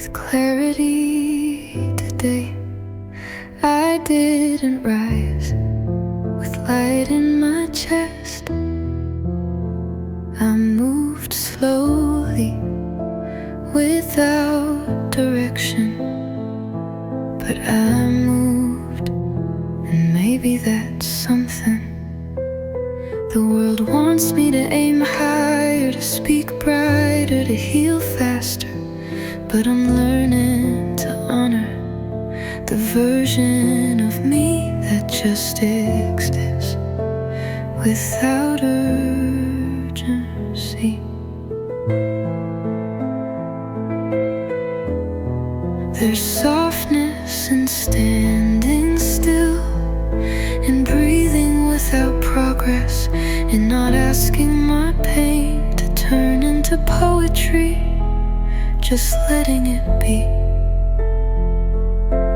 with clarity today. I didn't rise with light in my chest. I moved slowly without direction, but I moved, and maybe that's something. The world wants me to aim higher, to speak brighter, to heal faster, but I'm learning to honor the version of me that just exists without urgency. There's softness in standing still, in breathing without progress, in not asking my pain to turn into poetry, just letting it be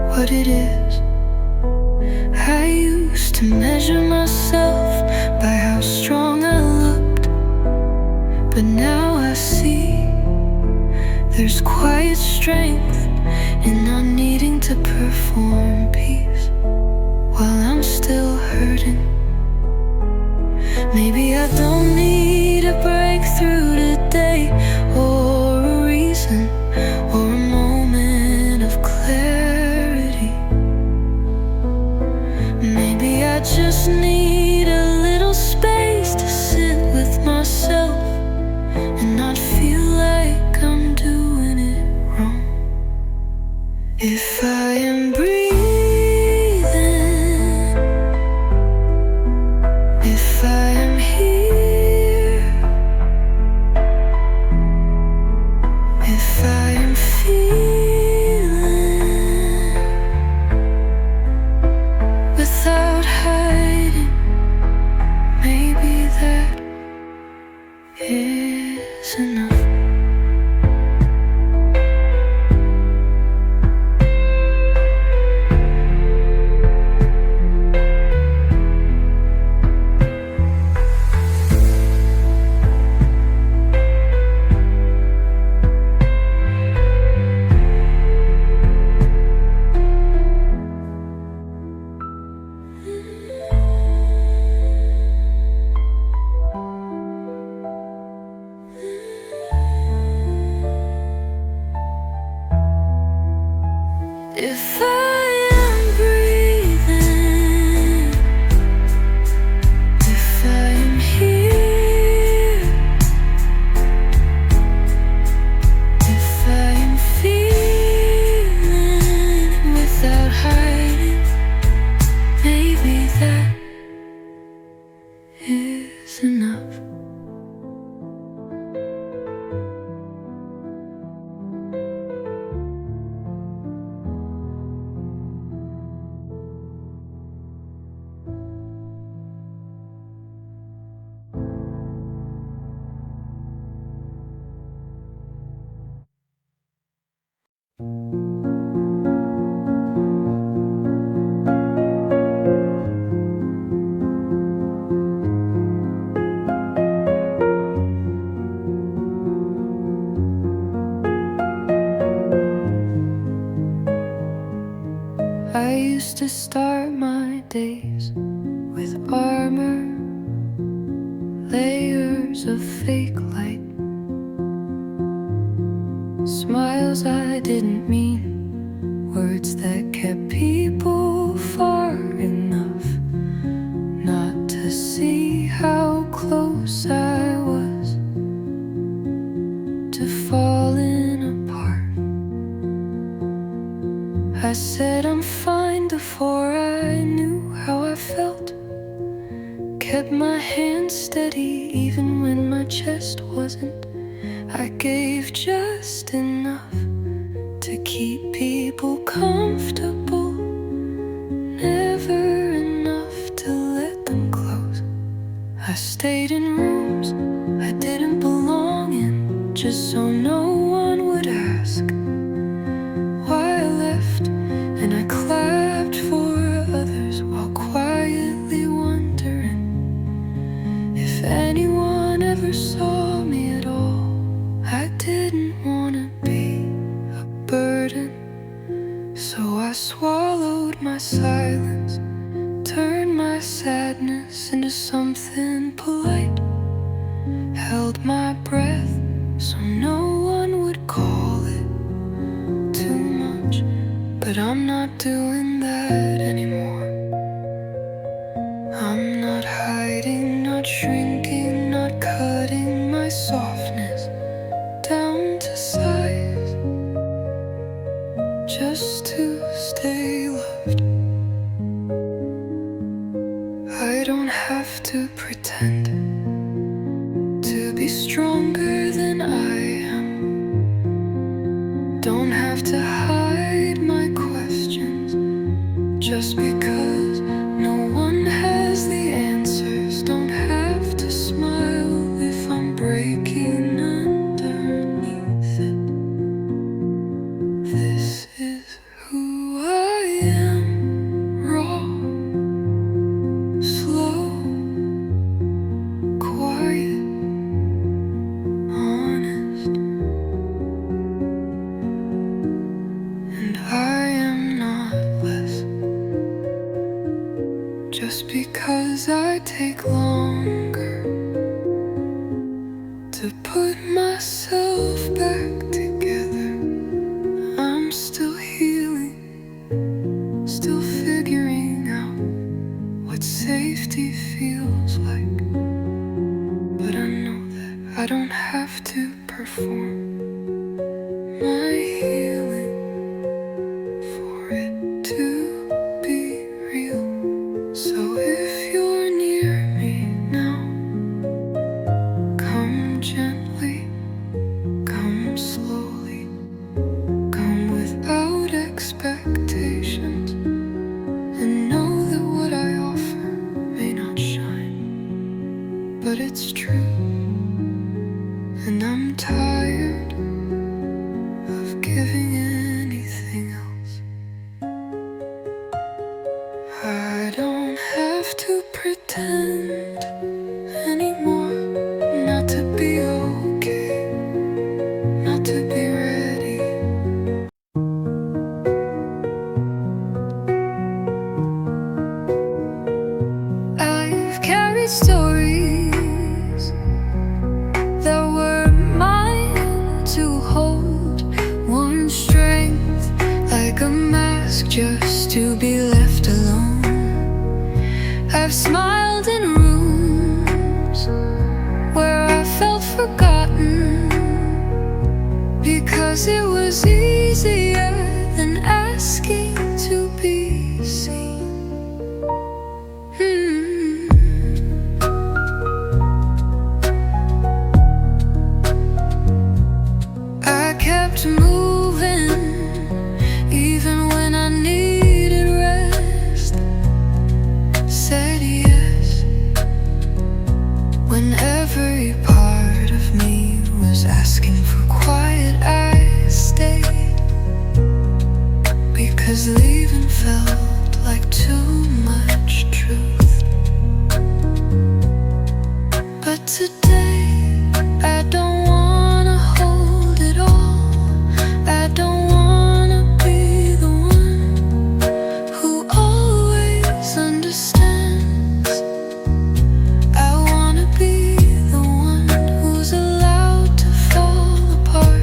what it is. I used to measure myself by how strong I looked, but now I see there's quiet strength in not needing to perform peace while I'm still hurting. Maybe I don't need a breakthrough today, or a reason, or a moment of clarity. Maybe I just need a little space to sit with myself and not feel like I'm doing it wrong. If I am breathing, if I am here, if I am feeling without hiding, maybe that is enough. If I am breathing, if I am here, if I am feeling without hiding, maybe that is enough. I used to start my days with armor, layers of fake light, smiles I didn't mean, words that kept people far enough not to see how close I was to falling apart. I said I'm fine before I knew how I felt, kept my hands steady even when my chest wasn't. I gave just enough to keep people comfortable, never enough to let them close. I stayed in rooms I didn't belong in, just so no one would ask why I left, and I clapped for others while quietly wondering if anyone ever saw me at all. I didn't want to be a burden. swallowed my silence, turned my sadness into something polite, held my breath so no one would call it too much. But I'm not doing that anymore. I'm not hiding, not shrinking, not cutting my softness down to size, just to stay loved. I don't have to pretend to be stronger than I am. Don't have to hide my questions just because no one has the answers. Don't have to smile if I'm breaking underneath it. This is who I am, raw, slow, quiet, honest. And I am not less just because I take longer to put myself back together. I'm still healing, still figuring out what safety feels like. But I know that I don't have to perform my healing for it to be real. So if you're near me now, come gently, come slowly, come without expectations, and know that what I offer may not shine, but it's true. And I'm tired of giving anything else. I don't have to pretend anymore not to be okay, not to be ready. I've carried stories that were mine to hold, one strength like a mask just to be left alone. I've smiled in rooms where I felt forgotten, because it was easier than asking to be seen. I kept moving even when I needed rest, said yes when every part of me was asking for quiet. I stayed because leaving felt like too much truth. But today I don't wanna hold it all. I don't wanna be the one who always understands. I wanna be the one who's allowed to fall apart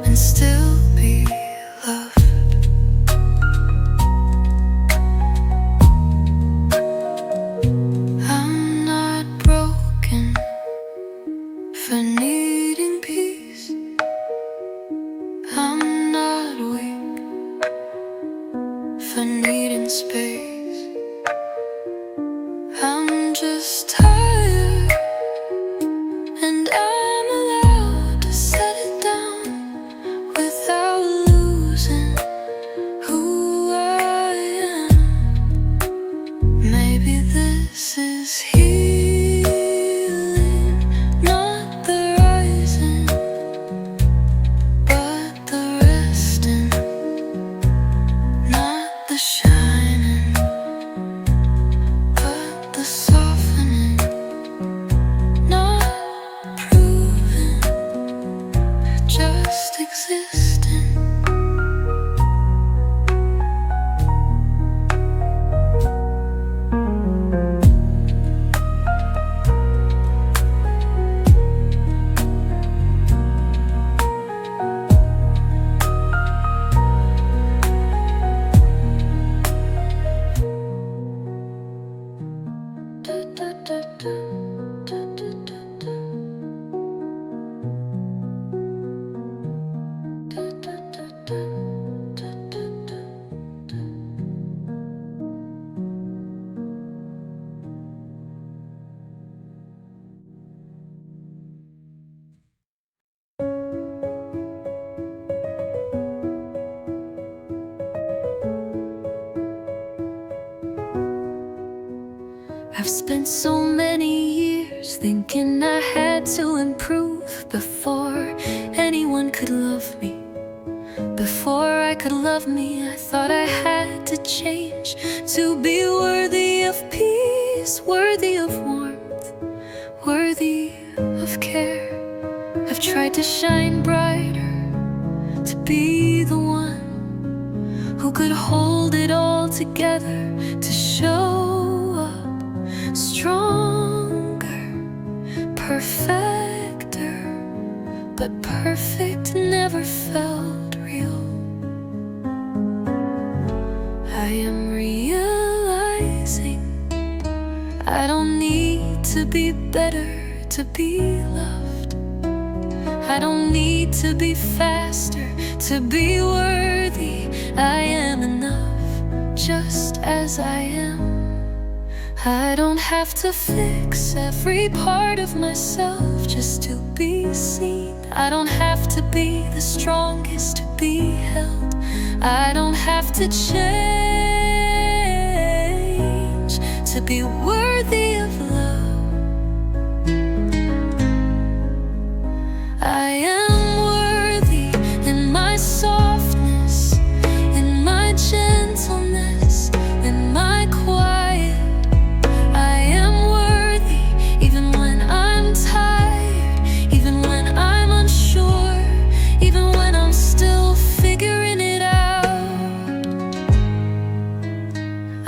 and still be loved. I'm not broken for needing peace. I'm not weak for needing space. I'm just tired, and I'm allowed to set it down without losing who I am. Maybe this is healing, not the rising, but the resting, not the shining, but the softening, not proving, just existing. I've spent so many years thinking I had to improve before anyone could love me. Before I could love me, I thought I had to change to be worthy of peace, worthy of warmth, worthy of care. I've tried to shine brighter, to be the one who could hold it all together, to show up stronger, perfecter, but perfect never felt real. I am realizing I don't need to be better to be loved. I don't need to be faster to be worthy. I am enough just as I am. I don't have to fix every part of myself just to be seen. I don't have to be the strongest to be held. I don't have to change to be worthy of love. I am worthy in my softness, in my gentleness, in my quiet. I am worthy even when I'm tired, even when I'm unsure, even when I'm still figuring it out.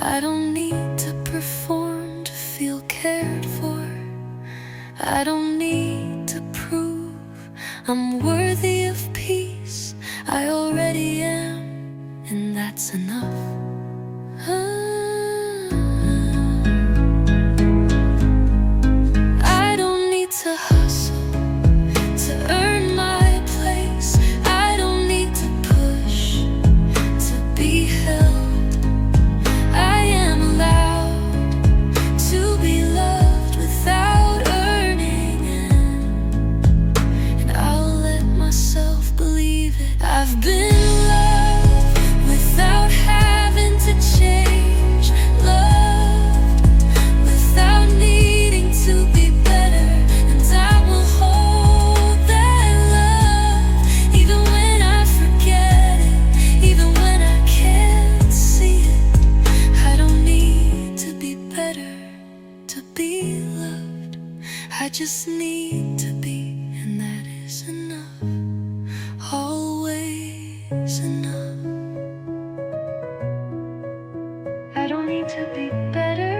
I don't need to perform to feel cared for. I don't need to prove I'm worthy of peace. I already am, and that's enough. I don't need to hustle to earn my place. I don't need to push to be held. I am allowed to be loved without earning it, and I'll let myself believe it. I've been loved without having to change, loved without needing to be better, and I will hold that love even when I forget it, even when I can't see it. I don't need to be better to be loved. I just need to be, and that is enough, always enough. I don't need to be better.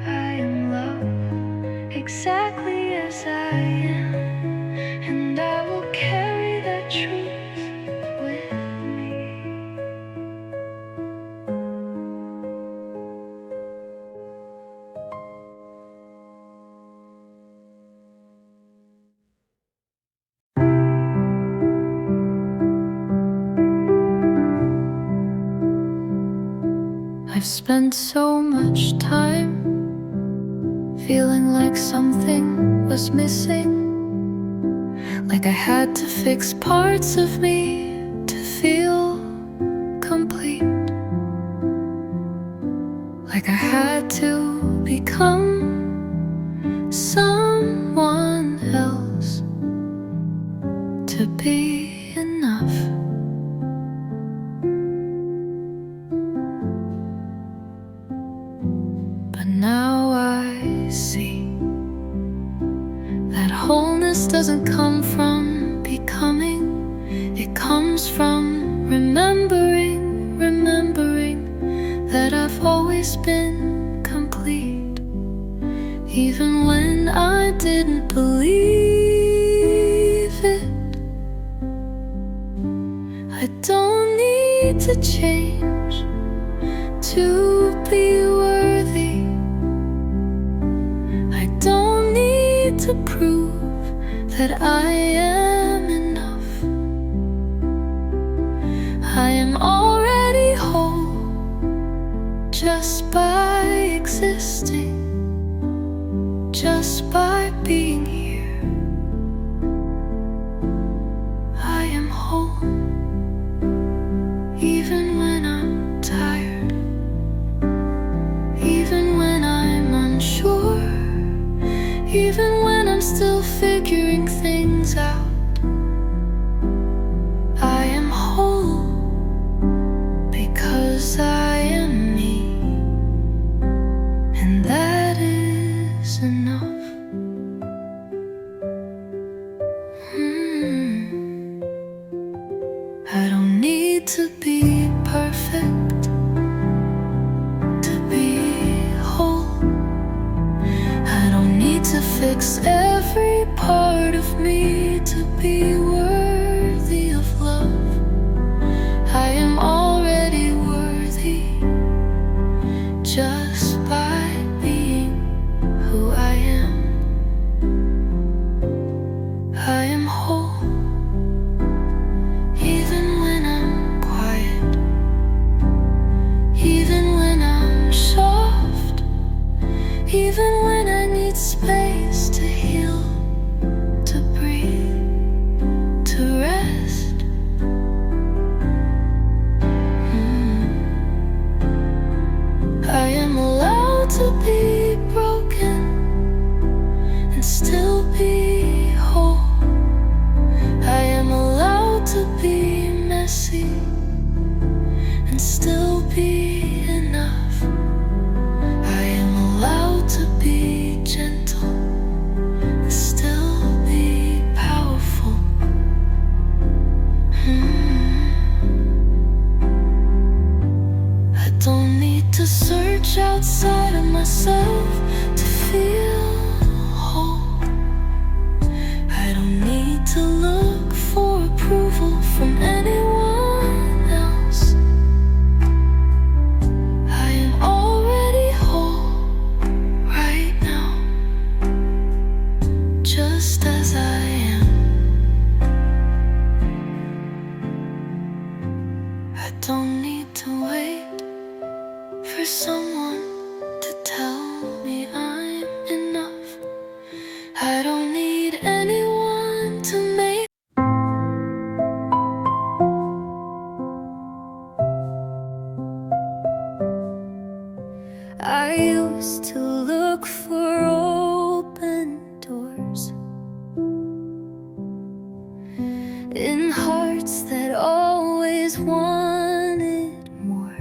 I am loved exactly as I am, and I will carry that truth with me. I've spent so much time feeling like something was missing, like I had to fix parts of me to feel complete, like I had to become someone else to be enough. But now I see that wholeness doesn't come from becoming. It comes from remembering that I've always been complete, even when I didn't believe it. I don't need to change to be worthy. I don't need to prove that I am enough. I am already whole just by existing, just by being here. I am whole even when I'm tired, even when I'm unsure. I don't need to be perfect to be whole. I don't need to fix every part of me to be worthy of love. I am already worthy just by being who I am. I am whole, even when I'm quiet, even when I'm soft, even when I need space to heal, to breathe, to rest. I am allowed to be broken and still be whole. I am allowed to be messy and still be enough. I am allowed to be gentle and still be powerful. I don't need to search outside of myself to feel whole. I don't need to look for approval from anyone else. I am already whole right now, just as I am. I don't need to wait for someone to tell me I'm enough. I don't need anyone to make. I used to look for open doors in hearts that always wanted more.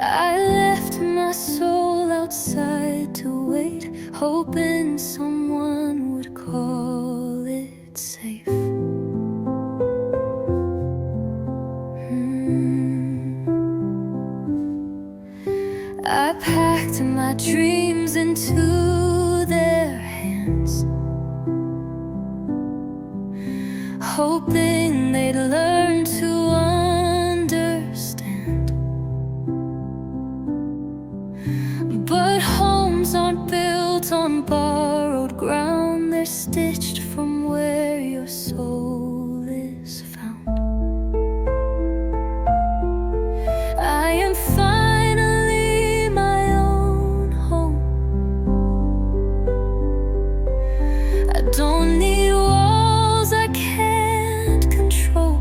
I left my soul outside to wait, hoping someone would call it safe. I packed my dreams into their hands, hoping they'd learn to understand. But homes aren't built on borrowed ground, they're stitched from where your soul is found. I am finally my own home. I don't need walls I can't control.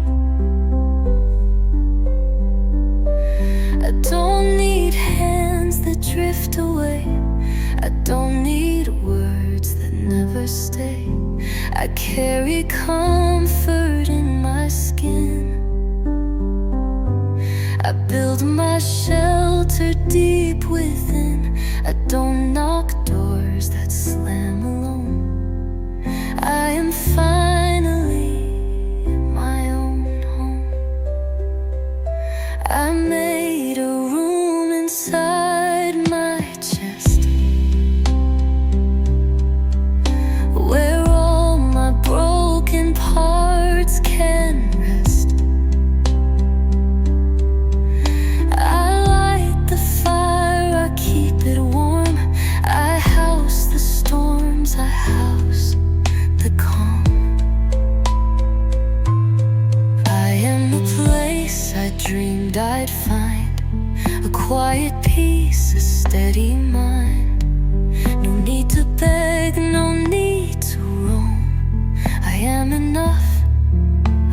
I don't need hands that drift away. I don't need words that never stay. I carry comfort in my skin. I build my shelter deep within. I don't knock doors that slam alone. I am finally my own home. I made a room inside my chest where all my broken parts can rest. I light the fire, I keep it warm. I house the storms, I house the calm. I am the place I dreamed I'd find, a quiet peace, a steady mind. No need to beg, no need to roam. I am enough,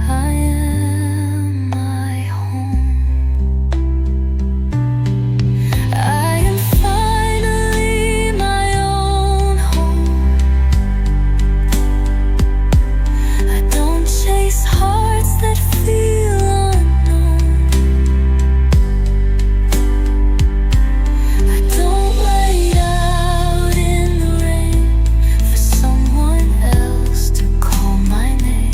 I am my home. I am finally my own home. I don't chase hearts that feel unknown. I don't wait out in the rain for someone else to call my name.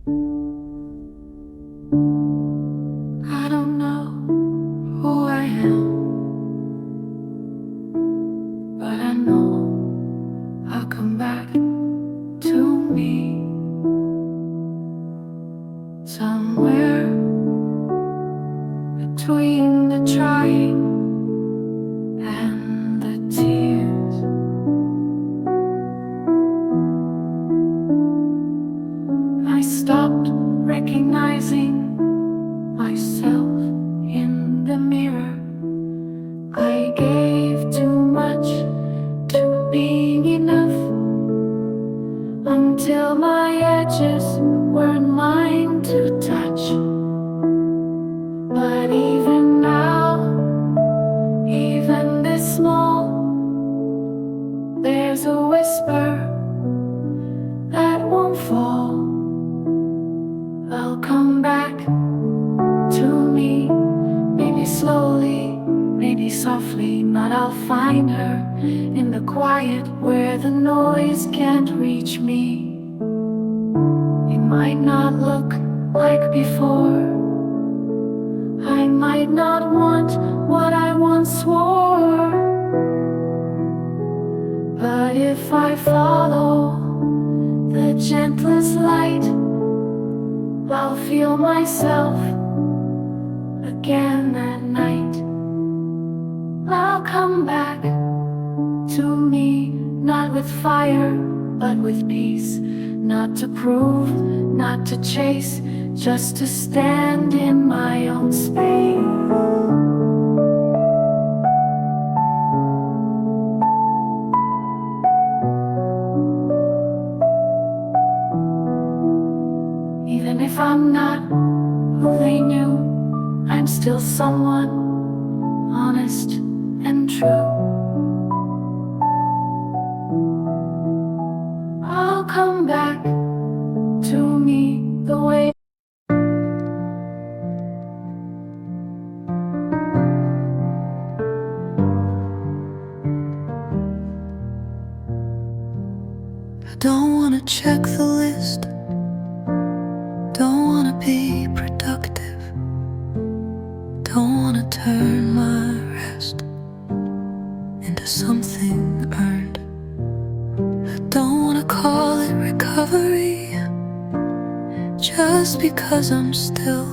I don't know who I am, but I know I'll come back to me somewhere between the trying and the tears. I stopped recognizing myself in the mirror. I gave too much to being enough until my edges weren't mine to touch. But even now, even this small, there's a whisper that won't fall. I'll come back to me, maybe slowly, maybe softly, but I'll find her in the quiet where the noise can't reach me. It might not look like before, I might not want what I once swore, but if I follow the gentlest light, I'll feel myself again at night. I'll come back to me, not with fire, but with peace. Not to prove, not to chase, just to stand in my own space. Even if I'm not who they knew, I'm still someone honest and true. I'll come back to me the way I don't wanna check the list, don't wanna be productive, don't wanna turn my rest into something earned. I don't wanna call it recovery, just because I'm still.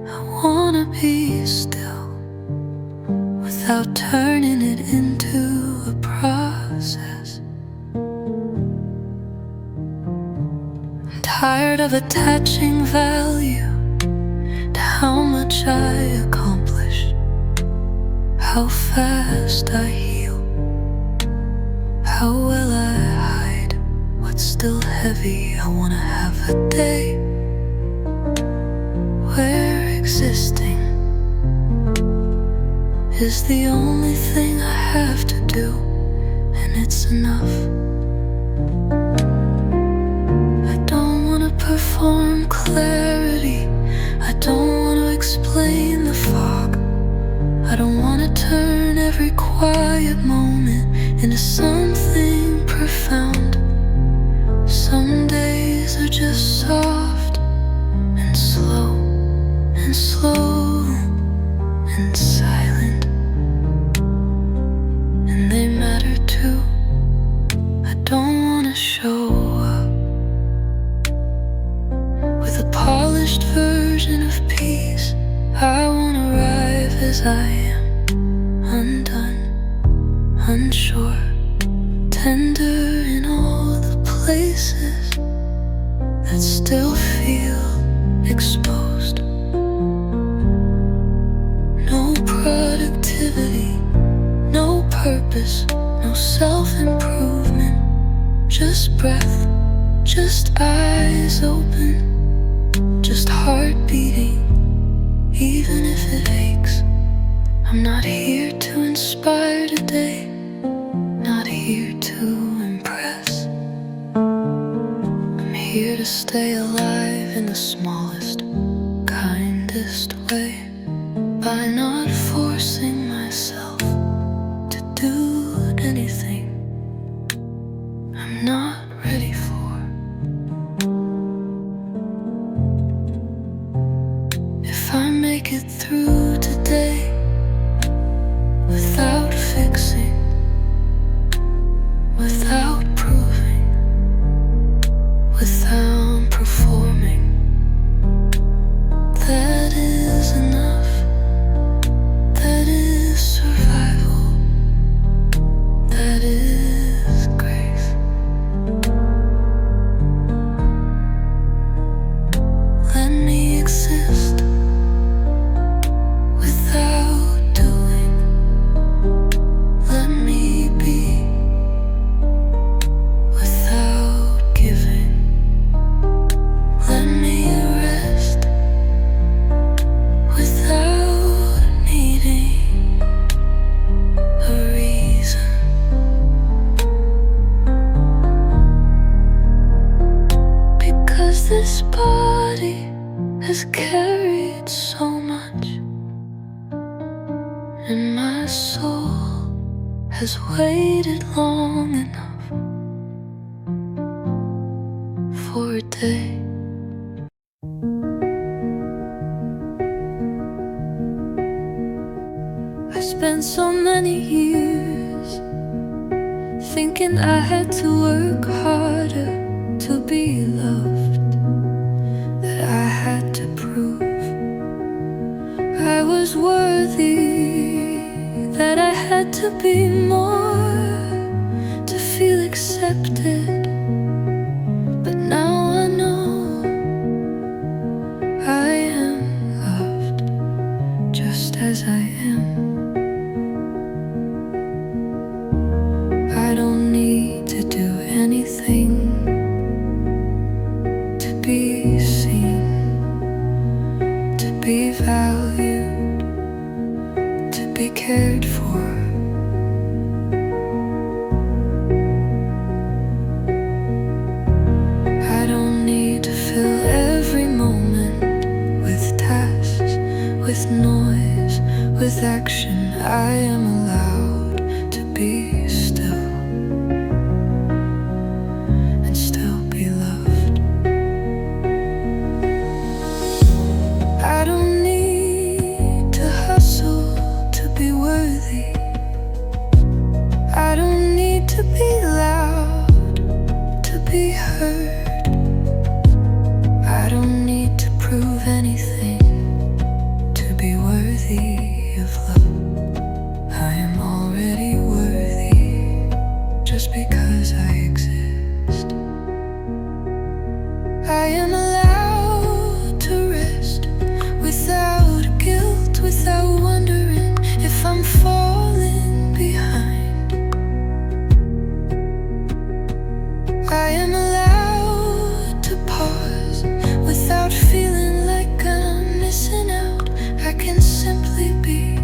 I wanna be still, without turning it into a process. I'm tired of attaching value to how much I accomplish, how fast I heal, how well I hide what's still heavy. I wanna have a day where existing is the only thing I have to do, and it's enough. I don't wanna perform clarity, I don't wanna explain the fog, I don't wanna turn every quiet moment into something profound. Some days are just soft and slow and slow and silent, and they matter too. I don't wanna show up with a polished version of peace. I wanna arrive as I am, undone, unsure, tender in all the places that still feel exposed. No productivity, no purpose, no self-improvement, just breath, just eyes open, just heart beating, even if it aches. I'm not here to inspire today, not here to impress. I'm here to stay alive in the smallest, kindest way, by not forcing myself to do anything I'm not ready for. this body has carried so much, and my soul has waited long enough for a day. I spent so many years thinking I had to work harder to be loved, that I had to prove I was worthy, that I had to be more to feel accepted. But now I know I am loved just as I am. I don't need to do anything to be seen, to be valued, to be cared for. I don't need to fill every moment with tasks, with noise, with action. I am allowed to be still and still be loved. I don't need to hustle to be worthy. I don't need to be loud to be heard. I don't need to prove anything to be worthy of love. I am already worthy just because I exist. I am allowed to rest without guilt, without wondering if I'm falling behind. I am allowed to pause without feeling like I'm missing out. I can simply be,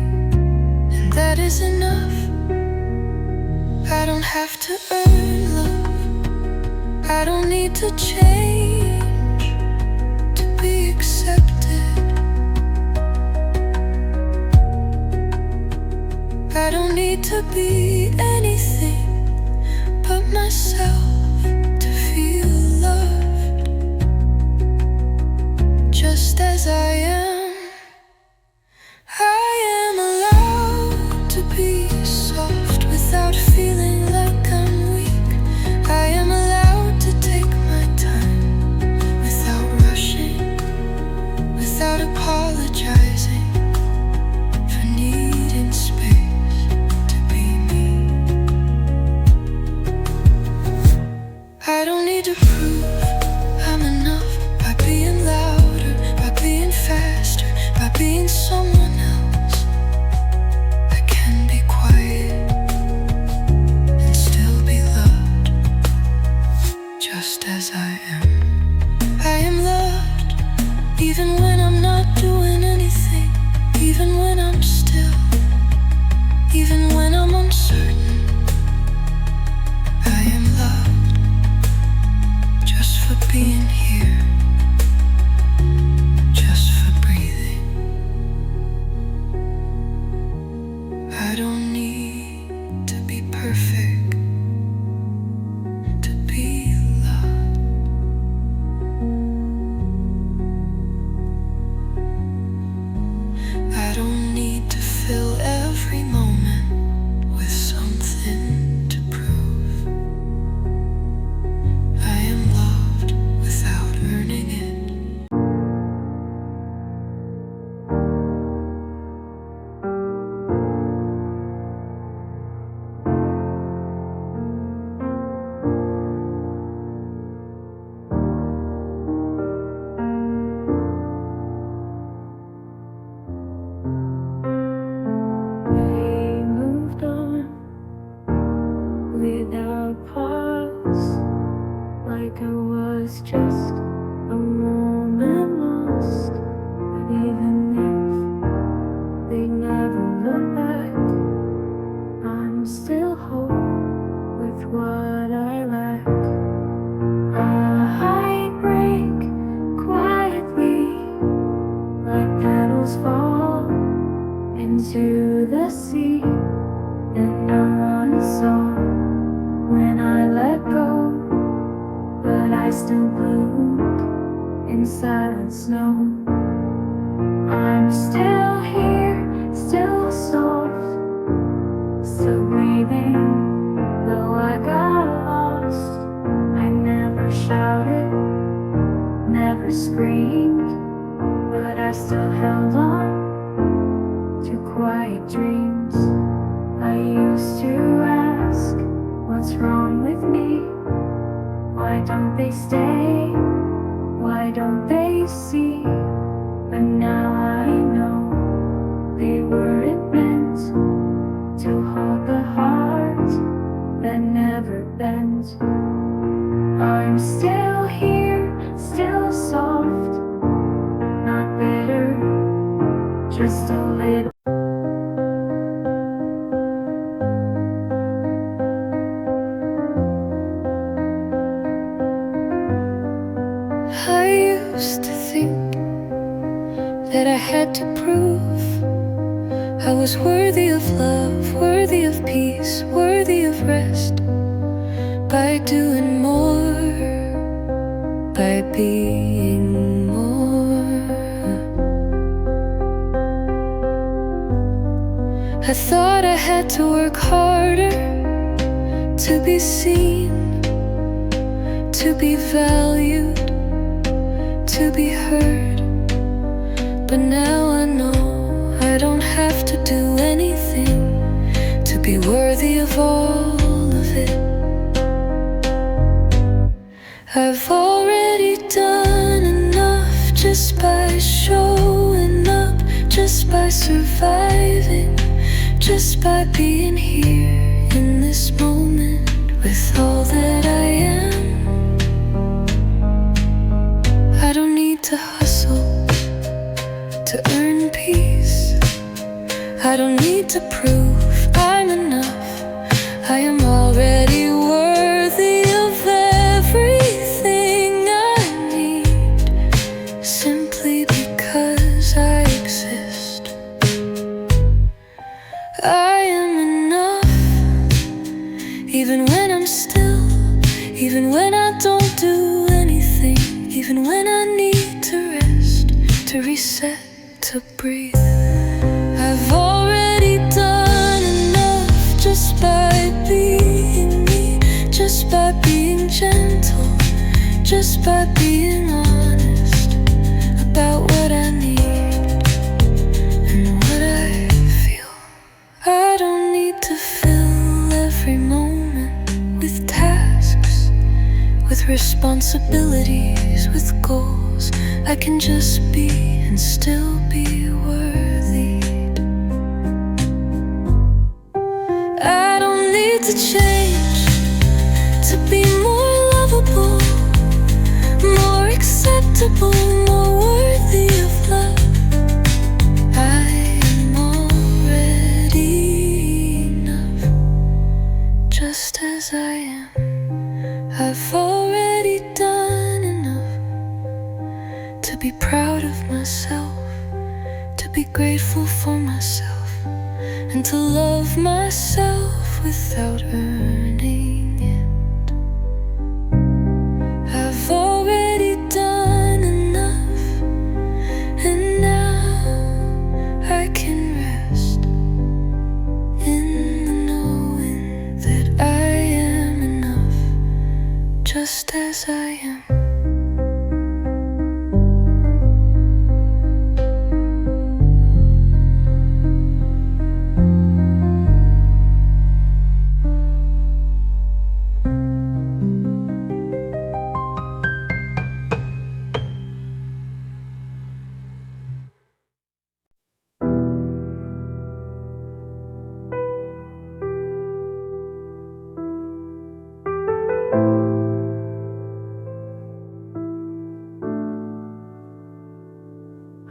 and that is enough. I don't have to earn love. I don't need to change to be accepted. I don't need to be anything but myself to feel loved just as I am. I am allowed to be soft without feeling like I'm weak. I am allowed to take my time without rushing, without apologizing for needing space to be me. I don't need to prove I'm enough by being louder, by being faster, by being someone else. I can be quiet and still be loved just as I am. I am loved even when I'm not doing anything, even when I'm still, even when I'm uncertain. I am loved just for being here, just for breathing. I don't need to be perfect to be loved. I don't need to fill every moment with something to prove. I am loved without earning it. They moved on without pause, like I was just a moment lost. But even if they never look back, I'm still whole with what I lack. A heartbreak bloom in silence, no. I'm still here, still soft, still breathing, though I got lost. I never shouted, never screamed, but I still held on to quiet dreams. I used to ask, what's wrong with me? Why don't they stay? Why don't they see? But now I know they weren't meant to hold the heart that never bends. I'm still here, still soft, not bitter, just a little. I used to think that I had to prove I was worthy of love, worthy of peace, worthy of rest, by doing more, by being more. I thought I had to work harder to be seen, to be valued, to be heard. But now I know I don't have to do anything to be worthy of all of it. I've already done enough just by showing up, just by surviving, just by being here in this moment with all that I am. I don't need to hustle to earn peace. I don't need to prove I'm enough. I am already worthy of everything I need, simply because I exist. I am enough, even when I'm still, even when I don't do anything, even when I need to rest, to reset, to breathe. I've already done enough just by being me, just by being gentle, just by being honest about what I need and what I feel. I don't need to fill every moment with tasks, with responsibilities, with goals. I can just be and still be worthy. I don't need to change to be more lovable, more acceptable, more worthy of love. I am already enough, just as I am. I've already done enough to be proud of myself, to be grateful for myself, and to love myself without earning it. I've already done enough, and now I can rest in the knowing that I am enough, just as I am.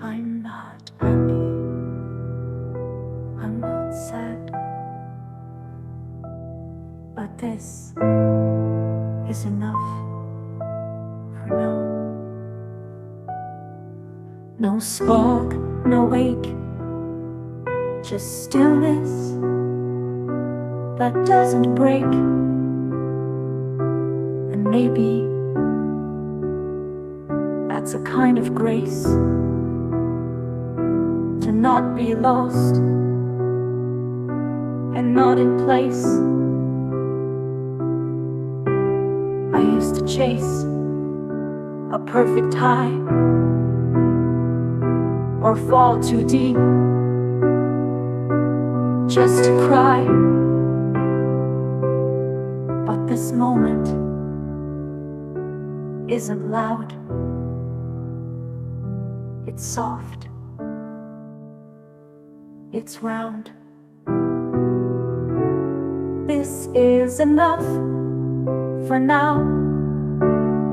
I'm not happy, I'm not sad, but this is enough for now. No spark, no wake, just stillness that doesn't break. And maybe That's a kind of grace, to not be lost and not in place. I used to chase a perfect high or fall too deep just to cry. But this moment isn't loud, it's soft, it's round. This is enough for now.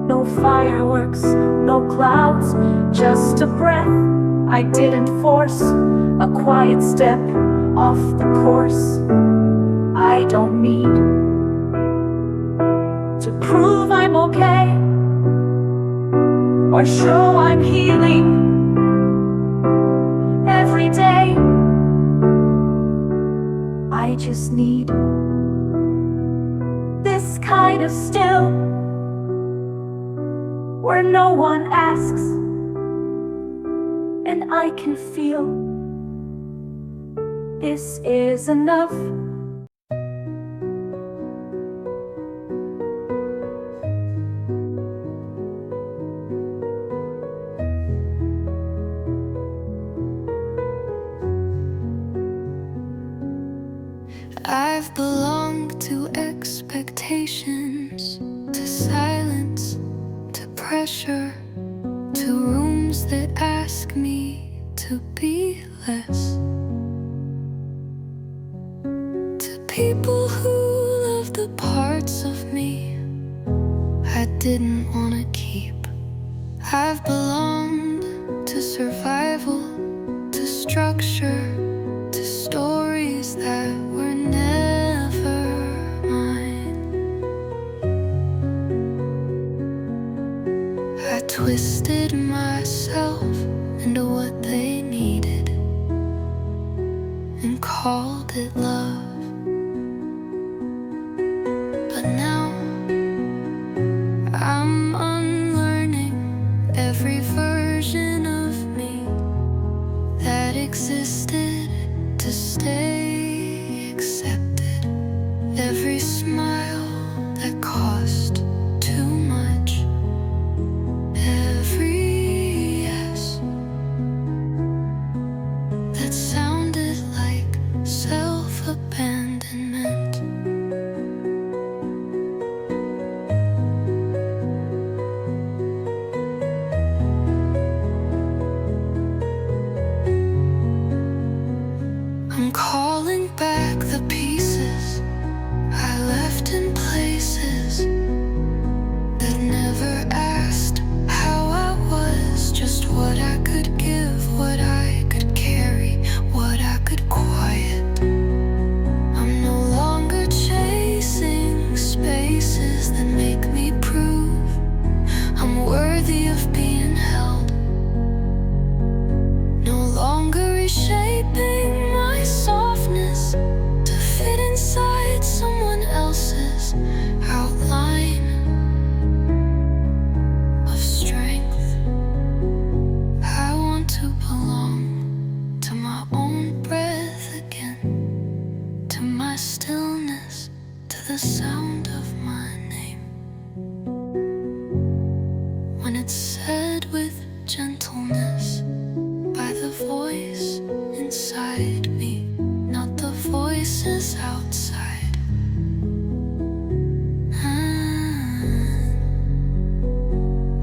No fireworks, no clouds, just a breath I didn't force, a quiet step off the course. I don't need to prove I'm okay or show I'm healing every day. I just need this kind of still, where no one asks and I can feel. This is enough. I've belonged to expectations, to silence, to pressure, to rooms that ask me to be less, to people who love the parts of me I didn't want to keep. I've belonged to survival, to structure, to stories that were never mine. I twisted myself into what they needed and called it love. But now I'm unlearning every version of me that existed to stay accepted, every smile that cost too much, every yes that sounded like self-abandonment. I'm calling back the pieces I left in places that never asked how I was, just what I could give, what I could carry, what I could quiet. I'm no longer chasing spaces that make me prove I'm worthy of being held. No longer reshaping my softness to fit inside someone else's outline of strength. I want to belong to my own breath again, to my stillness, to the sound of my name. When it's said with gentleness by the voice inside me, not the voices outside.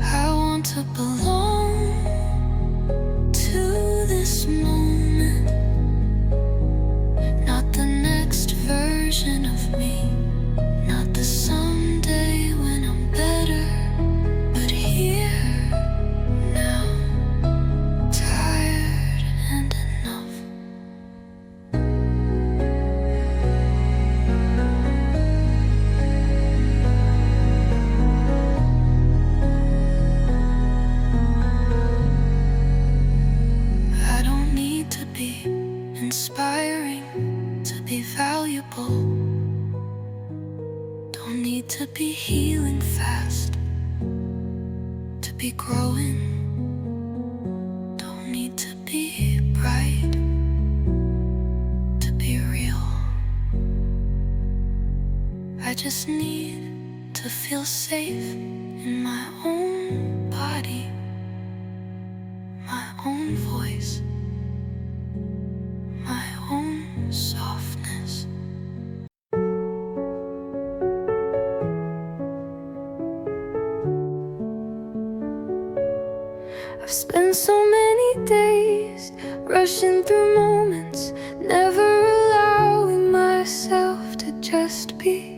I want to belong to this moment, not the next version of me, not the someday when I'm better, but here now, tired and enough. I don't need to be inspiring to be valuable. Don't need to be healing fast to be growing. just need to feel safe in my own body, my own voice, my own softness. I've spent so many days rushing through moments, never allowing myself to just be,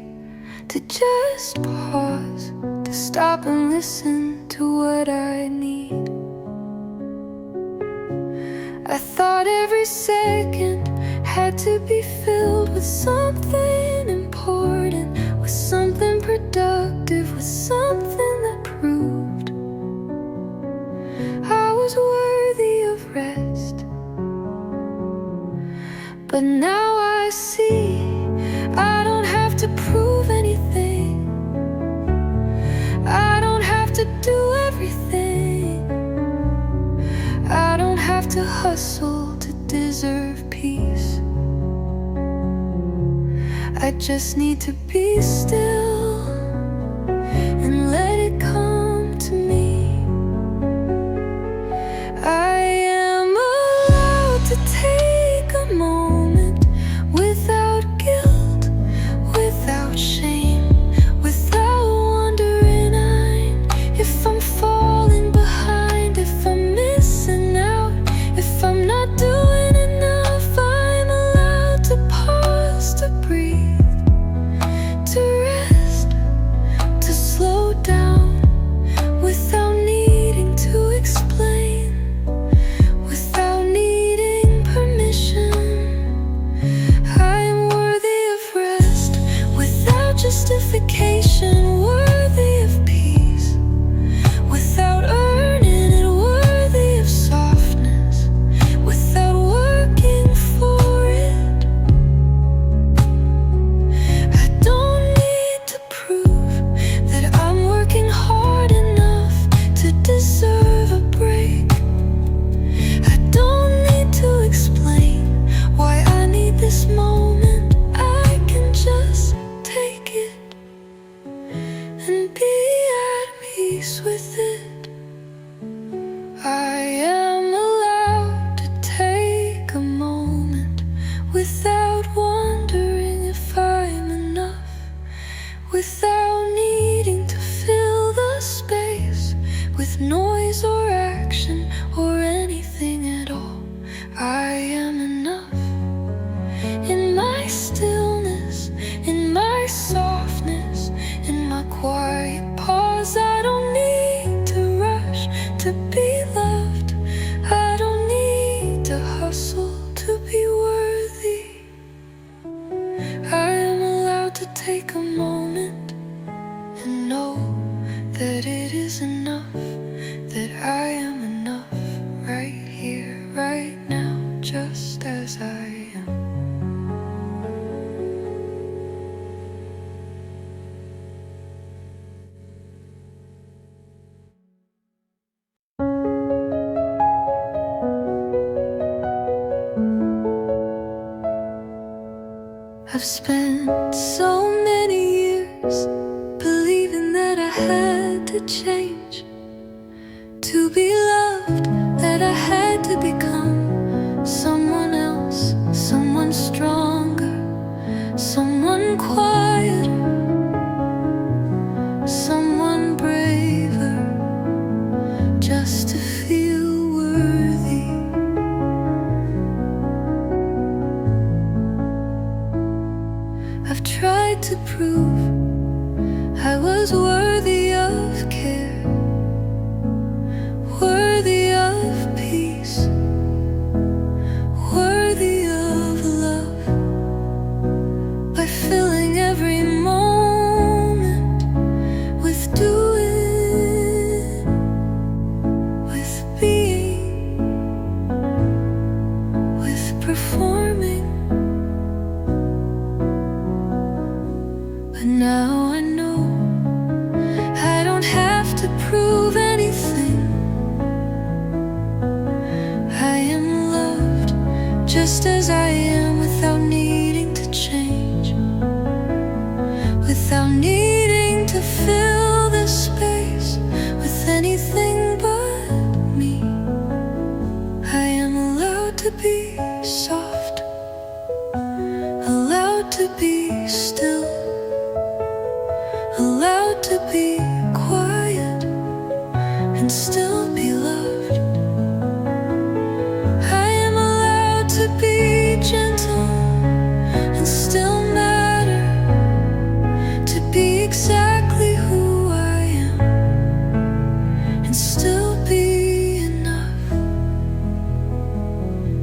to just pause, to stop and listen to what I need. I thought every second had to be filled with something important, with something productive, with something that proved I was worthy of rest. But now I see I don't have to prove anything, I don't have to do everything, I don't have to hustle to deserve peace. I just need to be still and let it come to me. I am allowed to take a moment without guilt, without shame, without wondering if I'm falling behind, if I'm missing out, if I'm not doing enough. I'm allowed to pause, to breathe, to rest, to slow down without needing to explain, without needing permission. I am worthy of rest without justification, worthy of peace without earning it, worthy of softness without working for it. I don't need to prove that I'm working hard enough to deserve a break. I don't need to explain why I need this moment. I can just take it and be at peace with it. I am allowed to take a moment without wondering if I'm enough, without needing to fill the space with noise or action or anything at all. I am enough in my stillness, in my softness, in my quiet pause. I don't need to rush to be loved, I don't need to hustle to be worthy. I am allowed to take a moment and know that it is enough, that I am enough right here, right now, just as I am. I've spent so many years believing that I had to change to be loved, that I had to become someone else, someone stronger, someone quieter, someone braver, just to feel worthy. I've tried to prove I was worthy of care, worthy and still be loved. I am allowed to be gentle and still matter, to be exactly who I am and still be enough.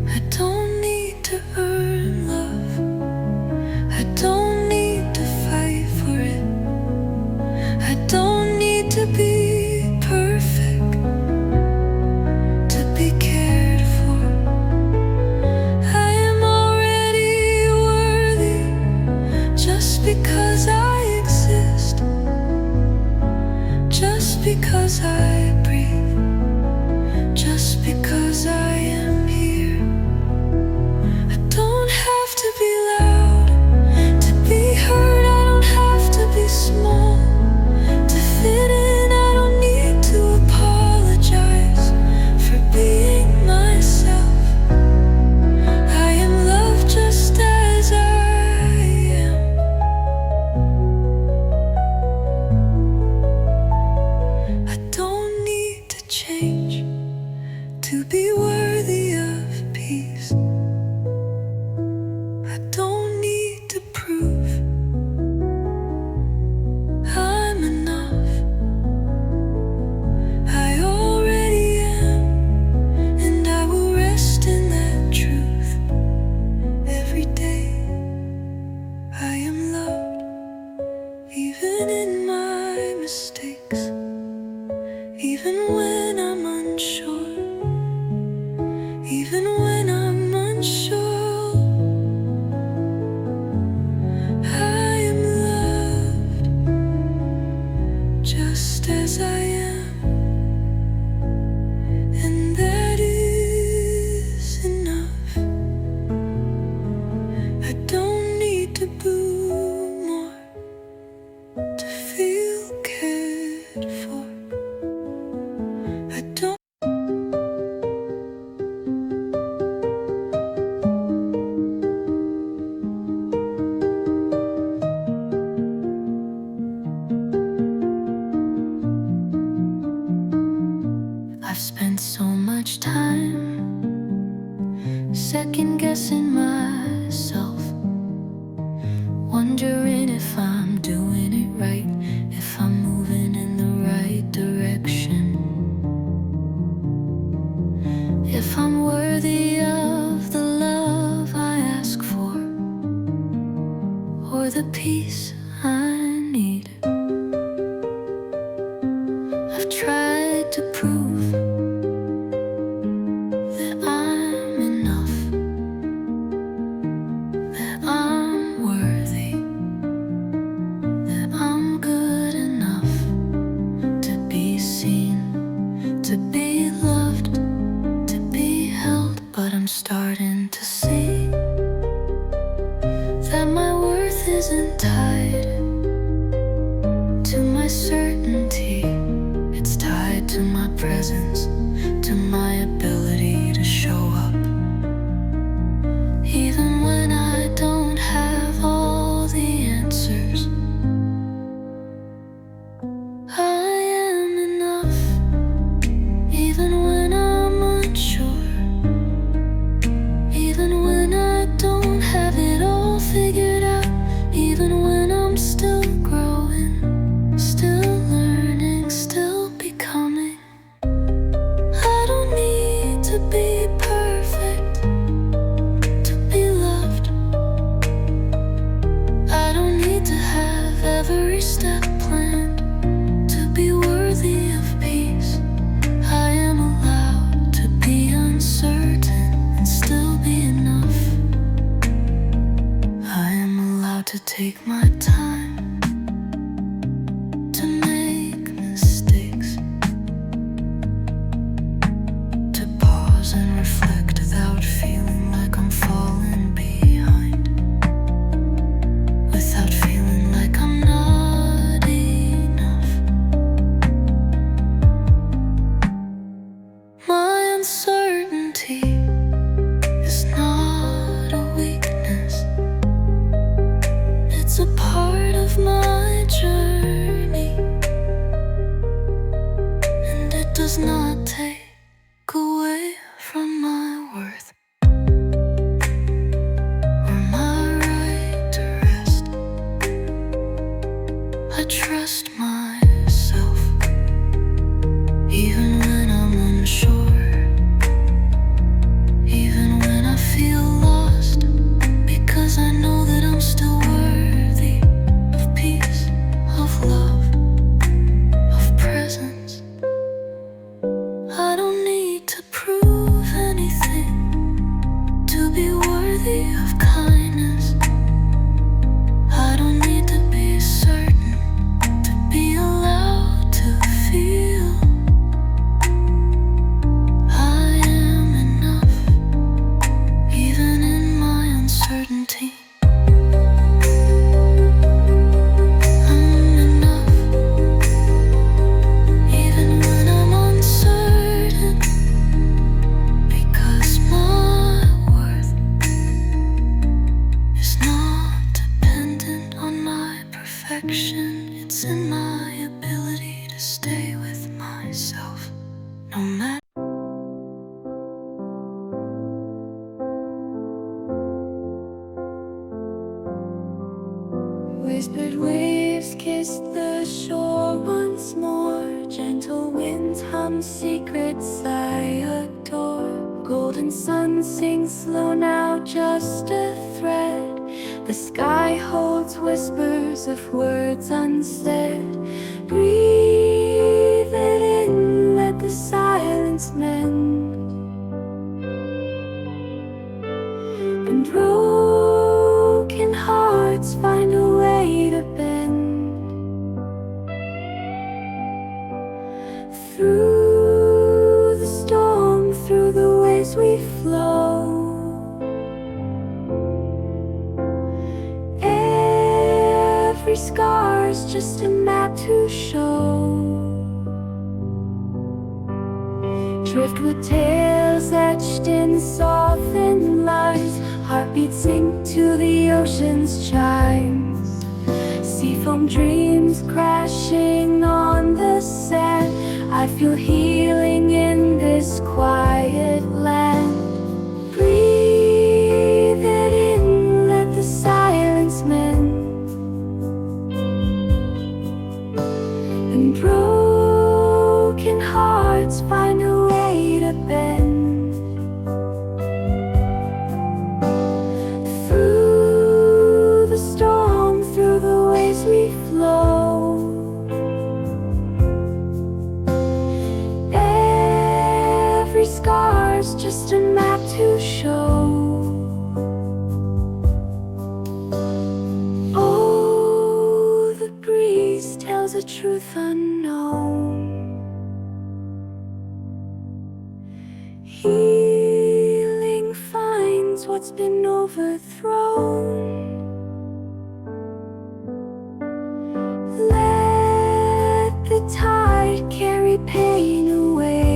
I don't need to earn love, I don't need to fight for it, I don't need to be perfect to be cared for. I am already worthy just because I exist, just because I breathe, just because I am here. I don't have to be loud to be heard, I don't have to be small to fit in, I don't need to apologize for being myself. I am loved just as I am. I don't need to change to be worthy of peace. I don't need to prove I'm enough. I already am, and I will rest in that truth. Every day I am loved, even in my mistakes, even when I'm unsure, even when I'm unsure. I am loved just as I am, and that is enough. I don't need to do more to feel cared for. I don't. I've spent so much time second guessing myself, wondering if I'm doing it right, if I'm moving in the right direction, if I'm worthy of the love I ask for, or the peace I need. I've tried to prove that I'm enough, that I'm worthy, that I'm good enough to be seen, to be loved, to be held. But I'm starting to see that my worth isn't tied to my certainty. It's tied to my presence, to my ability to show up. Even when I don't have all the answers, I am enough. Even when I'm unsure, even when I don't have it all figured out, even when I'm still growing, still learning, still becoming. I don't need to be perfect to be loved. I don't need to have every step planned to be worthy of peace. I am allowed to be uncertain and still be enough. I am allowed to take my time to make mistakes, to pause and reflect without feeling like I'm falling behind, without feeling like I'm not enough. My uncertainty is not a weakness, it's a part does not take away from my worth or my right to rest. I trust myself even when I'm unsure, even when I feel lost, because I know that I'm still worthy of peace, of love, of presence. I don't need to prove anything to be worthy of kindness. I don't need to be certain to be allowed to feel. I am enough, even in my uncertainty. I'm enough, even when I'm uncertain, because my worth is not dependent on my perfection. It's in my ability to stay with myself, no matter. Whispered waves kiss the shore once more. Gentle winds hum secrets I adore. Golden sun sinks slow now, just a thread. The sky holds whispers of words unsaid. Breathe it in, let the silence mend. And broken hearts find a way to bend. Through the storm, through the waves we flow. Every scar's just a map to show. Driftwood tales etched in softened lines. Heartbeats sink to the ocean's chimes. Seafoam dreams crashing on the sand. I feel healing in this quiet land. Breathe it in, let the silence mend. And broken hearts find a way to bend. Through the storm, through the waves we flow. Every scar's just a map to show. Oh, the breeze tells a truth unknown. Healing finds what's been overthrown. Let the tide carry pain away.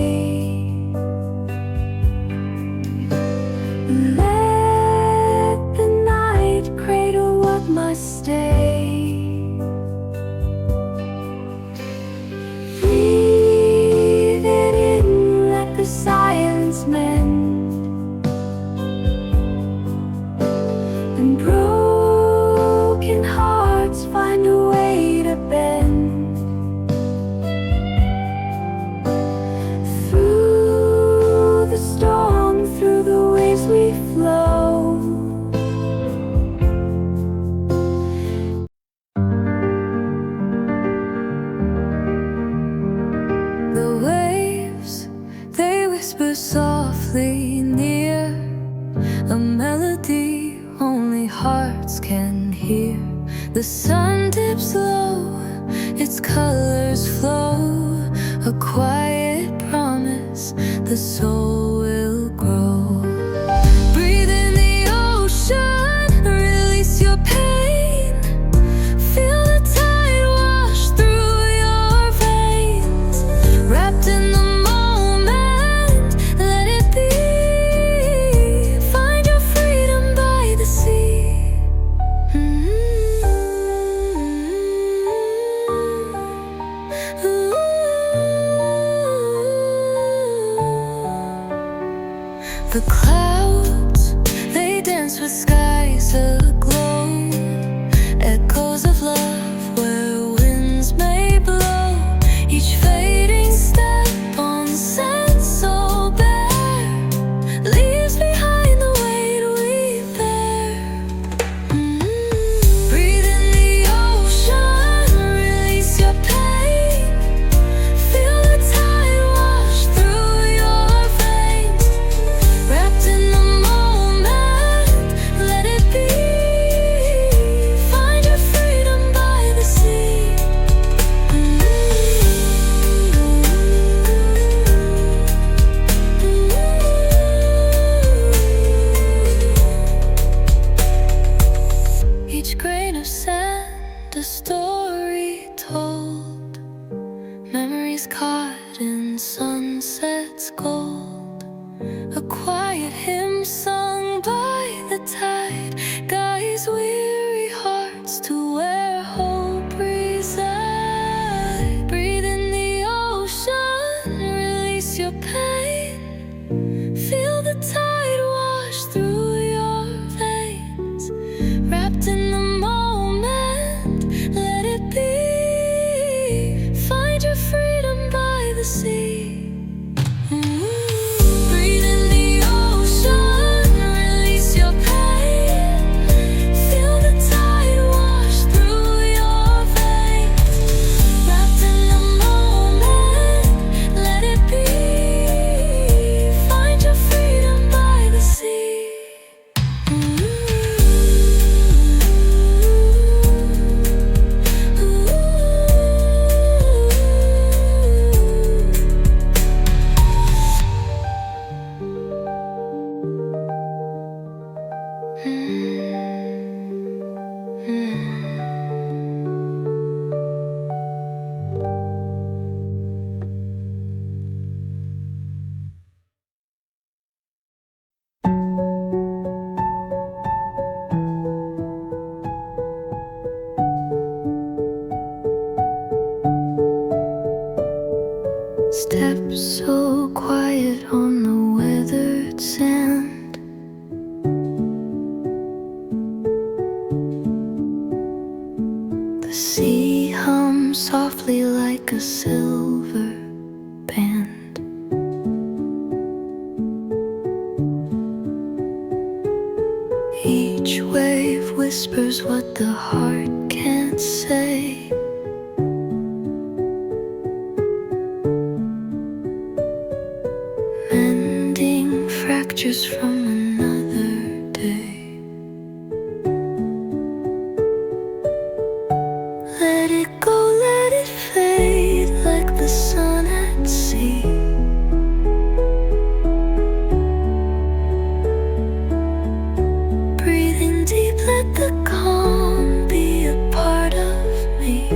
Let the night cradle what must stay. Breathe it in, let the silence mend. And broken hearts find a way to bend. Through the storm, through the waves we flow. The waves, they whisper softly near, a melody only hearts can hear. The sun dips low, its colors flow, a quiet promise the soul will grow. Breathe in the ocean, release your pain. Feel the tide wash through your veins. Wrapped in the moment, let it be. Find your freedom by the sea. Ooh. The clouds, they dance with skies aglow, echoes of love where winds may blow. Each fading step on sand so bare leaves behind the weight we bear. Breathe in the ocean, release your pain. Feel the tide wash through your veins. Wrapped in the moment, let it be. Find your freedom by the sea. Each grain of sand, a story told. Memories caught in sunset's gold. A quiet hymn sung by the tide guides weary hearts to where hope resides. Breathe in the ocean, release your pain. Feel the tide wash through your veins. Wrapped in the moment, let it be. Find your freedom by the sea. Breathe in the ocean, release your pain. Feel the tide wash through your veins. Wrapped in the moment, let it be. Find your freedom by the sea. Steps so quiet on the weathered sand. The sea hums softly like a silver band. Each wave whispers what the heart can't say. Mending fractures from another day. Let it go, let it fade like the sun at sea. Breathing deep, let the calm be a part of me.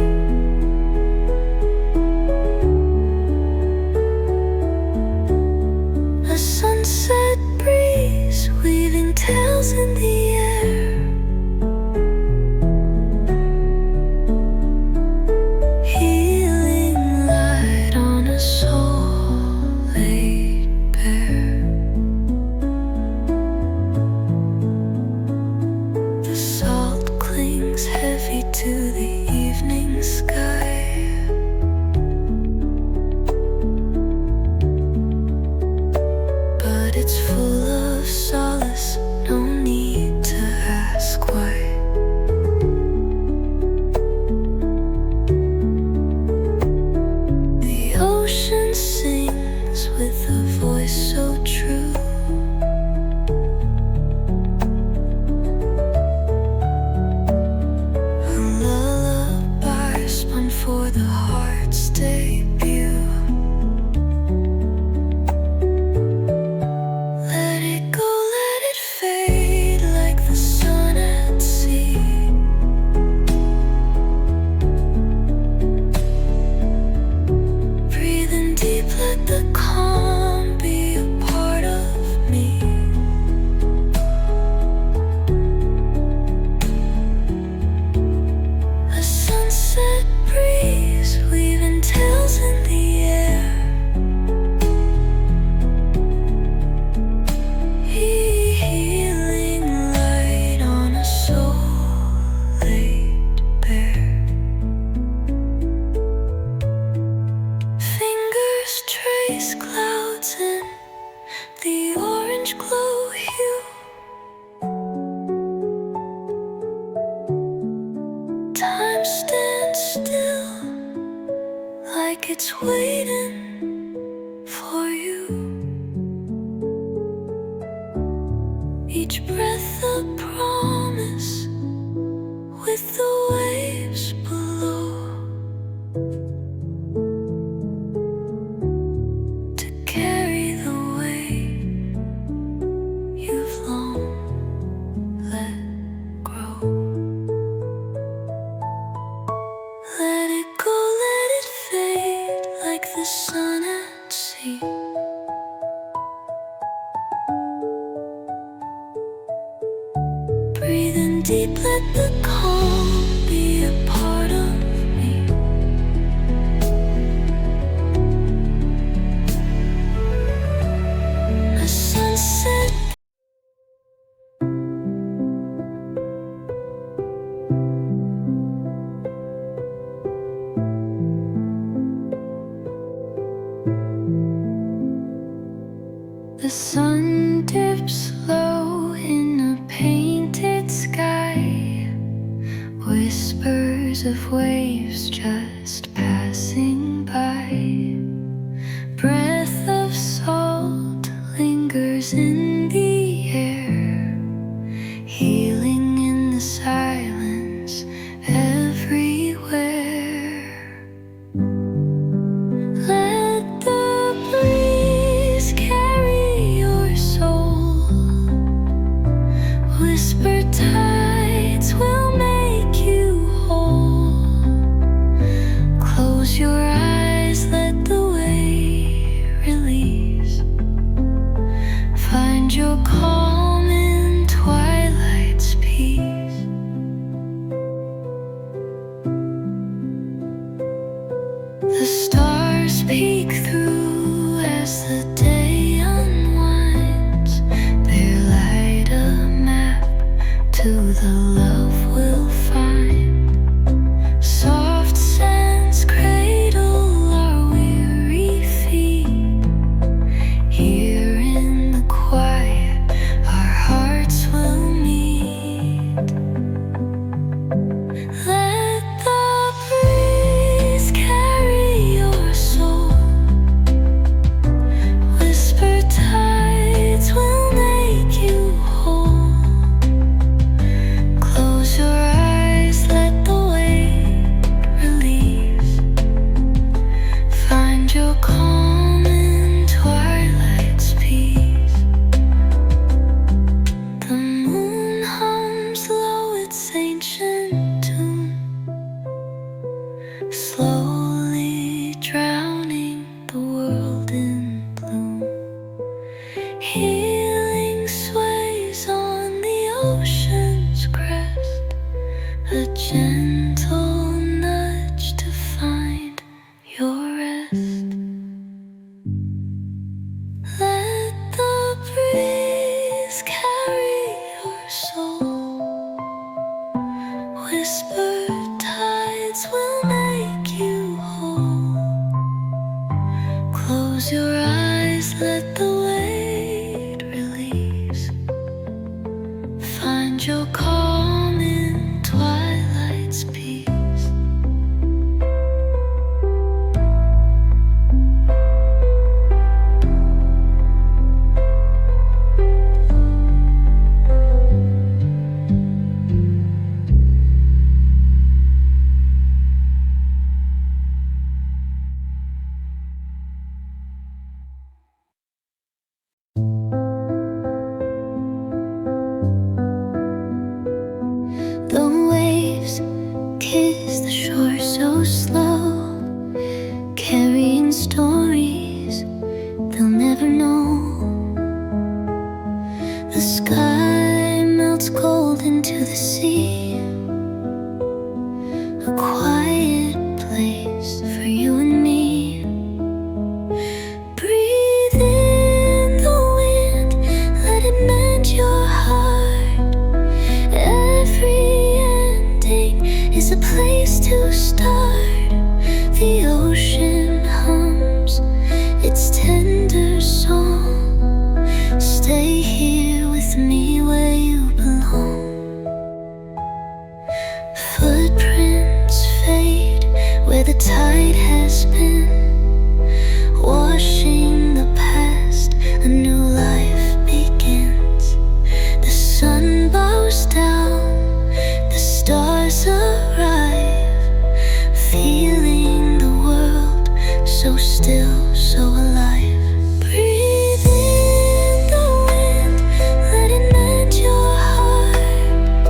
A sunset breeze weaving tales in the air. Healing light on a soul laid bare. The salt clings heavy to the evening sky. But it's full of solace, no need to ask why. The ocean sings with a voice so true. A lullaby spun for the heart's debut. Let chase clouds in the orange glow hue. Time stands still like it's waiting for you. Each breath a promise with the waves below, to carry the weight you've long let grow. Let it go, let it fade like the sun at sea. Breathing deep, let the calm be a part of me. A sunset. The sun dips low in a painted sky, whispers of waves just passing by. Breath of salt lingers in the air, healing in the silence everywhere. Let the breeze carry your soul. Whisper tides will make you whole. Close your eyes, let the weight release. Find your calm in twilight's peace. The stars peek through as the day unwinds. They light a map to the love we'll find. Soft sands cradle our weary feet. Here in the quiet, our hearts will meet. Let the breeze carry your soul. Whisper tides will make you whole. Close your eyes, let the weight release. Find your calm in twilight's peace. The moon hums low its ancient tune, slowly drowning the world in bloom. Healing sways on the ocean's crest, a gentle nudge to find your rest. Let the breeze carry your soul. Whisper tides will make you whole. Close your eyes, let the weight release. Find your calm in twilight's peace. The waves kiss the shore so slow, carrying stories they'll never know. The sky melts gold into the sea, a quiet place for you and me. Breathe in the wind, let it mend your heart. Every ending is a place to start. The ocean hums its tender song. Stay here with me where you belong. Footprints fade where the tide has been, washing the past, a new life begins. The sun bows down, the stars arrive, feeling the world so still, so alive. Breathe in the wind, let it mend your heart.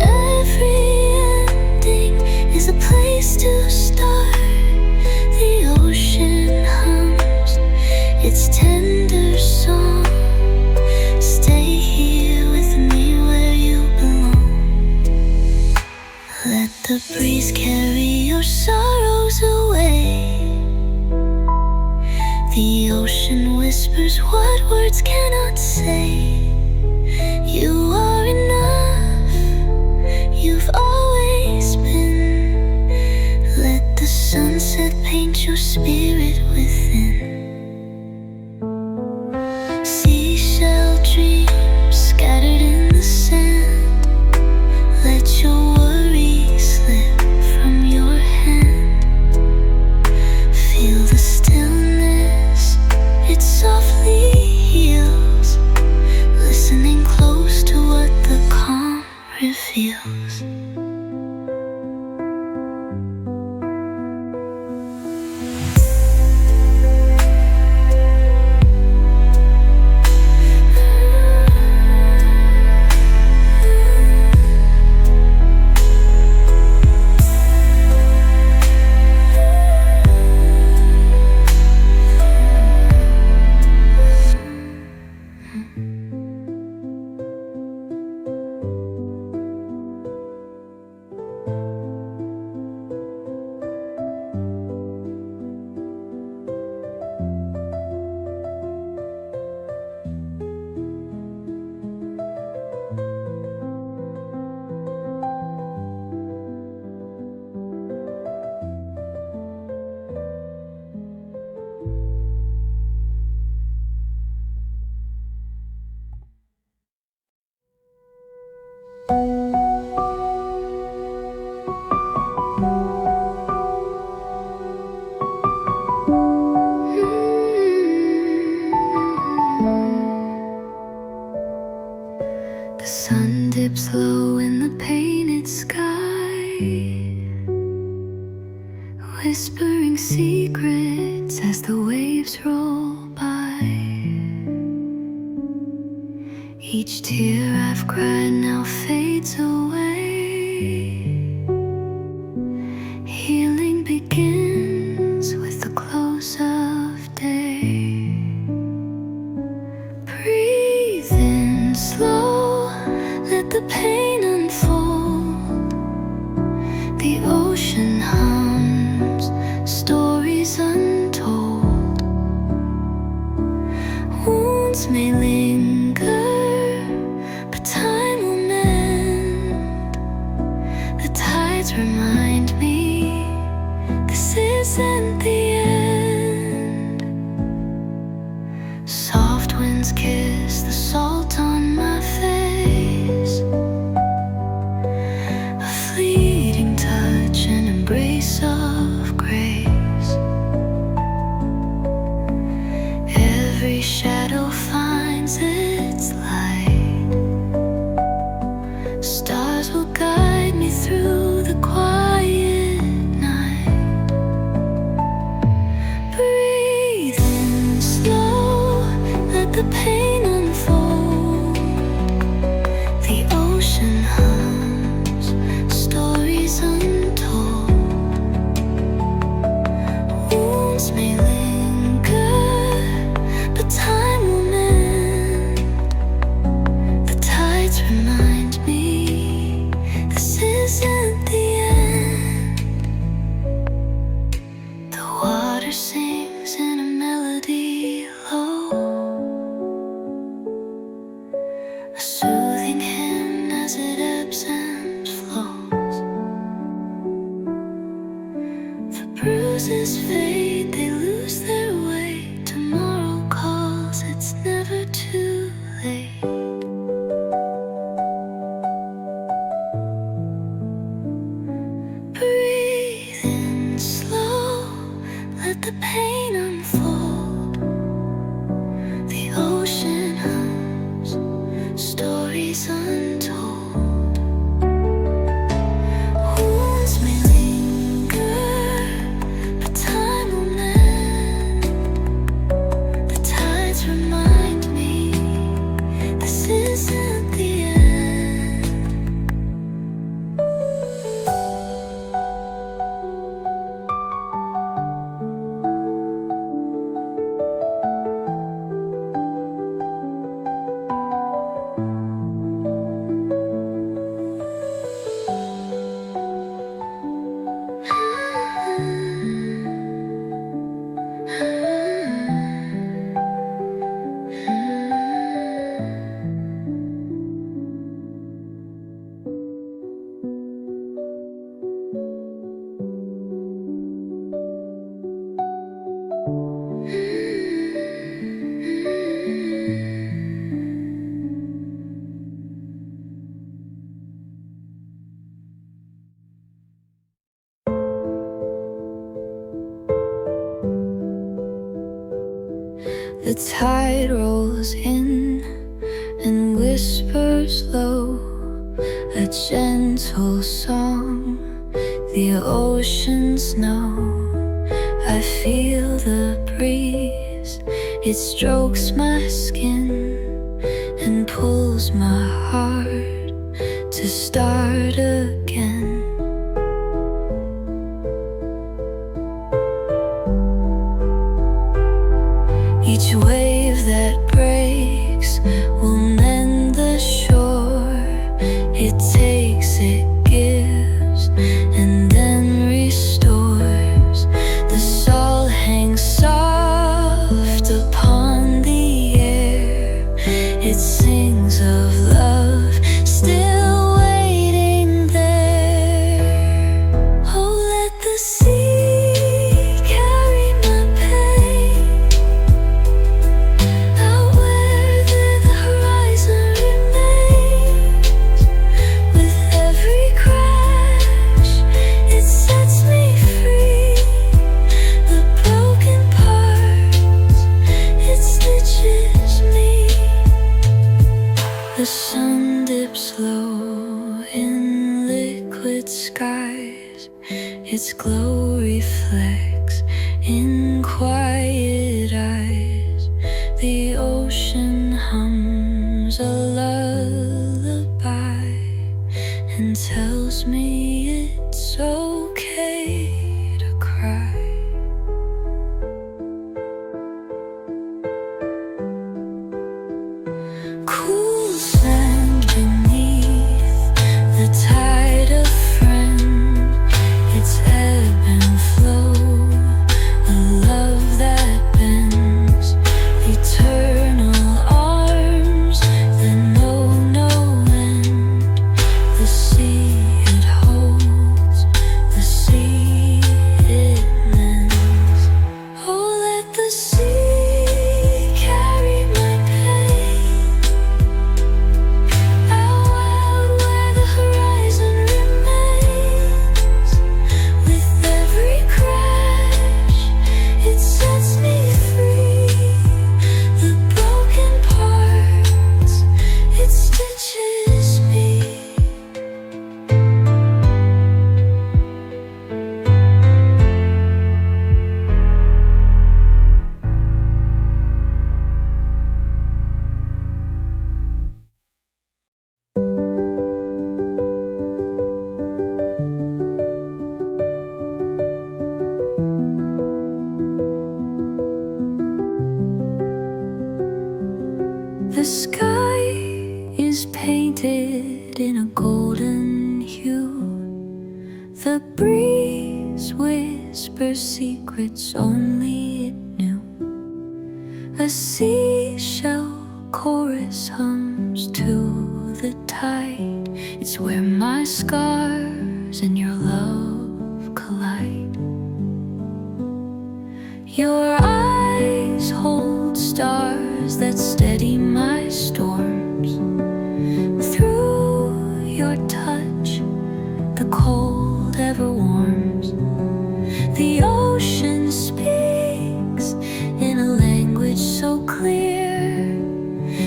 Every ending is a place to start. The ocean hums its tender song. Stay here with me where you belong. Let the breeze carry your sorrows away. The ocean whispers what words cannot say. You are enough, you've always been. Let the sunset paint your spirit within. Seashell dreams scattered in the sand. Let your worries slip from your hand. Feel the stillness, it softly heals. Listening close to what the calm reveals. The sun dips low in the painted sky, whispering secrets as the waves roll by. Each tear I've cried now fades away. Healing begins with the close of day. Breathe in slow, let the pain unfold. The ocean hums stories untold. Wounds may linger, but time will mend. The tides remind me this isn't the end. Soft winds kiss the salt on my face. A fleeting touch, an embrace of grace. Every shadow finds The tide rolls in and whispers low, a gentle song the oceans know. I feel the breeze, it strokes my skin and pulls my heart to start again. Each wave that breaks will mend the shore. It takes, it gives, and then restores. The salt hangs soft upon the air. It sings of love still waiting there. Oh, let the sea carry my pain out where the horizon remains. With every crash, it sets me free. The broken parts, it stitches me. The sun dips low in liquid skies. Its glow reflects in quiet eyes. The ocean hums a lullaby and tells me it's okay to cry. Cool sand beneath the tide of friend. Its ebb and flow, a love that bends. Eternal arms that know no end. The sea it holds, the sea it mends. Oh, let the sea carry my pain out where the horizon remains. With every crash, it sets me free. The broken parts, it stitches me. The sky is painted in a golden hue. The breeze whispers secrets only it knew. A seashell chorus hums to the tide. It's where my scars and your love collide. Your eyes hold stars that steady my storms. Through your touch, the cold ever warms. The ocean speaks in a language so clear.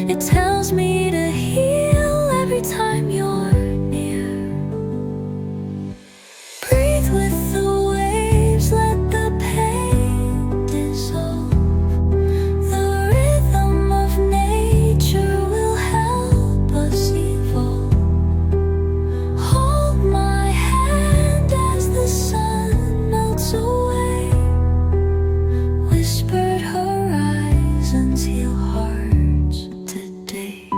It tells me to heal every time you're near. Breathe with the waves, let the pain dissolve. The rhythm of nature will help us evolve. Hold my hand as the sun melts away. Whispered horizons heal hearts today.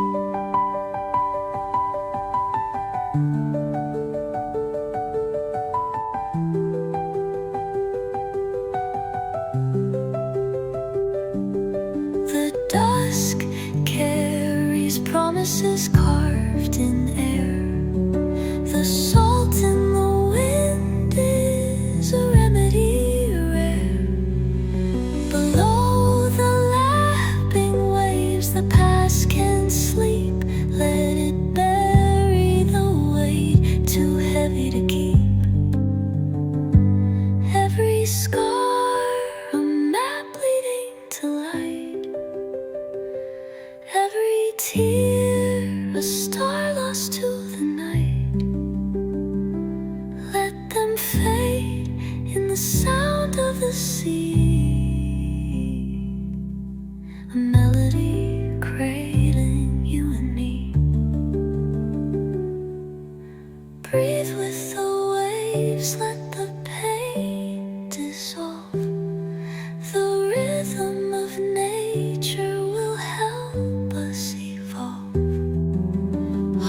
The dusk carries promises carved in air. The salt in the wind is a remedy rare. Below the lapping waves, the past can sleep. Let it bury the weight too heavy to keep. Every scar a map leading to light. a melody cradling you and me. Breathe with the waves, let the pain dissolve. The rhythm of nature will help us evolve.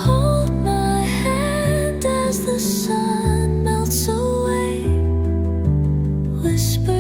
Hold my hand as the sun melts away. Whisper